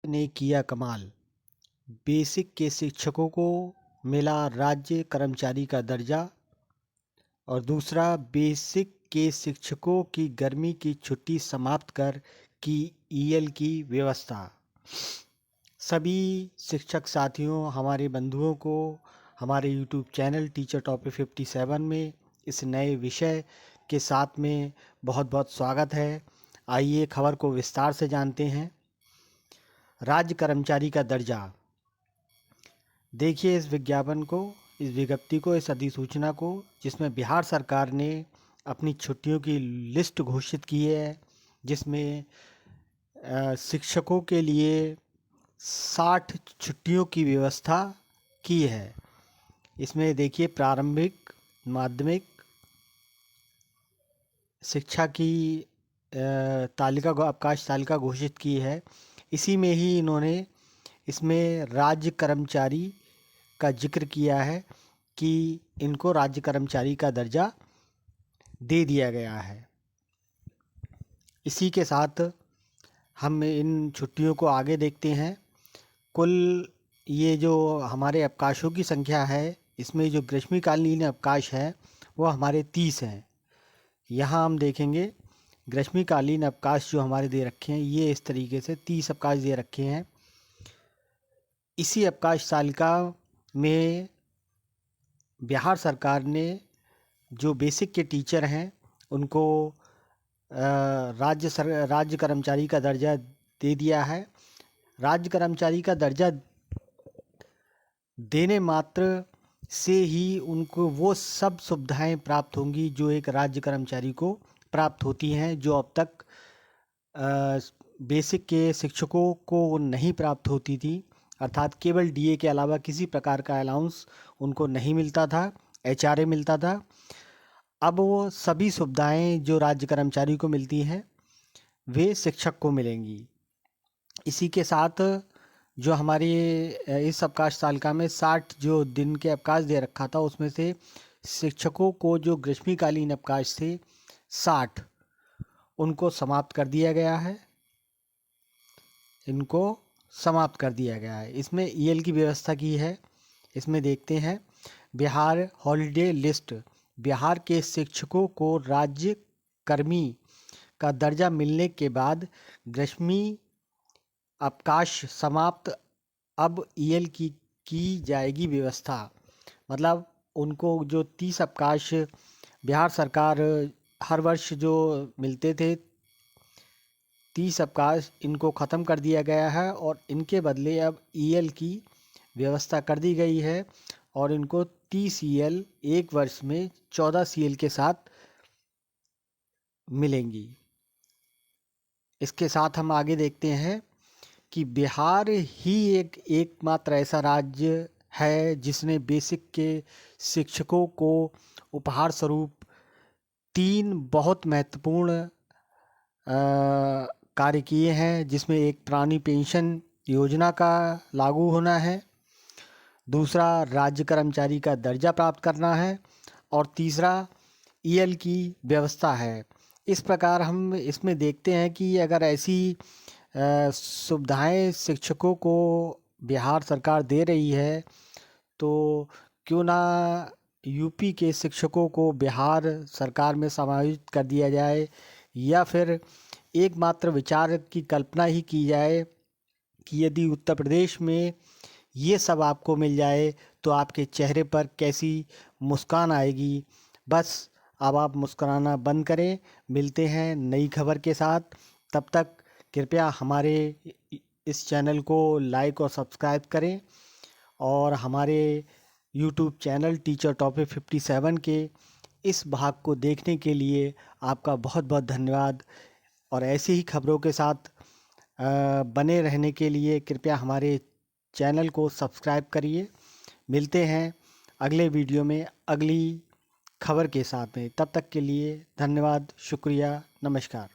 ने किया कमाल। बेसिक के शिक्षकों को मिला राज्य कर्मचारी का दर्जा। और दूसरा, बेसिक के शिक्षकों की गर्मी की छुट्टी समाप्त कर की ईएल की व्यवस्था। सभी शिक्षक साथियों, हमारे बंधुओं को हमारे यूट्यूब चैनल टीचर टॉपिक 57 में इस नए विषय के साथ में बहुत बहुत स्वागत है। आइए खबर को विस्तार से जानते हैं। राज्य कर्मचारी का दर्जा। देखिए इस विज्ञापन को, इस विज्ञप्ति को, इस अधिसूचना को, जिसमें बिहार सरकार ने अपनी छुट्टियों की लिस्ट घोषित की है, जिसमें शिक्षकों के लिए 60 छुट्टियों की व्यवस्था की है। इसमें देखिए प्रारंभिक, माध्यमिक शिक्षा की तालिका, अवकाश तालिका घोषित की है। इसी में ही इन्होंने इसमें राज्य कर्मचारी का जिक्र किया है कि इनको राज्य कर्मचारी का दर्जा दे दिया गया है। इसी के साथ हम इन छुट्टियों को आगे देखते हैं। कुल ये जो हमारे अवकाशों की संख्या है, इसमें जो ग्रीष्मकालीन अवकाश है वो हमारे 30 हैं। यहाँ हम देखेंगे ग्रीष्मकालीन अवकाश जो हमारे दे रखे हैं, ये इस तरीके से 30 अवकाश दे रखे हैं। इसी अवकाश तालिका में बिहार सरकार ने जो बेसिक के टीचर हैं उनको राज्य कर्मचारी का दर्जा दे दिया है। राज्य कर्मचारी का दर्जा देने मात्र से ही उनको वो सब सुविधाएं प्राप्त होंगी जो एक राज्य कर्मचारी को प्राप्त होती हैं, जो अब तक बेसिक के शिक्षकों को नहीं प्राप्त होती थी। अर्थात केवल डीए के अलावा किसी प्रकार का अलाउंस उनको नहीं मिलता था, एचआरए मिलता था। अब वो सभी सुविधाएं जो राज्य कर्मचारी को मिलती हैं वे शिक्षक को मिलेंगी। इसी के साथ जो हमारी इस अवकाश तालिका में 60 जो दिन के अवकाश दे रखा था, उसमें से शिक्षकों को जो ग्रीष्मकालीन अवकाश थे 60, उनको समाप्त कर दिया गया है। इनको समाप्त कर दिया गया है। इसमें ईएल की व्यवस्था की है। इसमें देखते हैं बिहार हॉलीडे लिस्ट। बिहार के शिक्षकों को राज्य कर्मी का दर्जा मिलने के बाद ग्रीष्मी अवकाश समाप्त, अब ईएल की जाएगी व्यवस्था। मतलब उनको जो 30 अवकाश बिहार सरकार हर वर्ष जो मिलते थे, 30 अवकाश इनको ख़त्म कर दिया गया है और इनके बदले अब ईएल की व्यवस्था कर दी गई है और इनको 30 ईएल एक वर्ष में 14 सीएल के साथ मिलेंगी। इसके साथ हम आगे देखते हैं कि बिहार ही एकमात्र ऐसा राज्य है जिसने बेसिक के शिक्षकों को उपहार स्वरूप 3 बहुत महत्वपूर्ण कार्य किए हैं, जिसमें एक पुरानी पेंशन योजना का लागू होना है, दूसरा राज्य कर्मचारी का दर्जा प्राप्त करना है और तीसरा ईएल की व्यवस्था है। इस प्रकार हम इसमें देखते हैं कि अगर ऐसी सुविधाएं शिक्षकों को बिहार सरकार दे रही है तो क्यों ना यूपी के शिक्षकों को बिहार सरकार में समायोजित कर दिया जाए, या फिर एकमात्र विचार की कल्पना ही की जाए कि यदि उत्तर प्रदेश में ये सब आपको मिल जाए तो आपके चेहरे पर कैसी मुस्कान आएगी। बस अब आप मुस्कुराना बंद करें। मिलते हैं नई खबर के साथ। तब तक कृपया हमारे इस चैनल को लाइक और सब्सक्राइब करें और हमारे यूट्यूब चैनल टीचर टॉपिक 57 के इस भाग को देखने के लिए आपका बहुत बहुत धन्यवाद। और ऐसी ही खबरों के साथ बने रहने के लिए कृपया हमारे चैनल को सब्सक्राइब करिए। मिलते हैं अगले वीडियो में अगली खबर के साथ में। तब तक के लिए धन्यवाद, शुक्रिया, नमस्कार।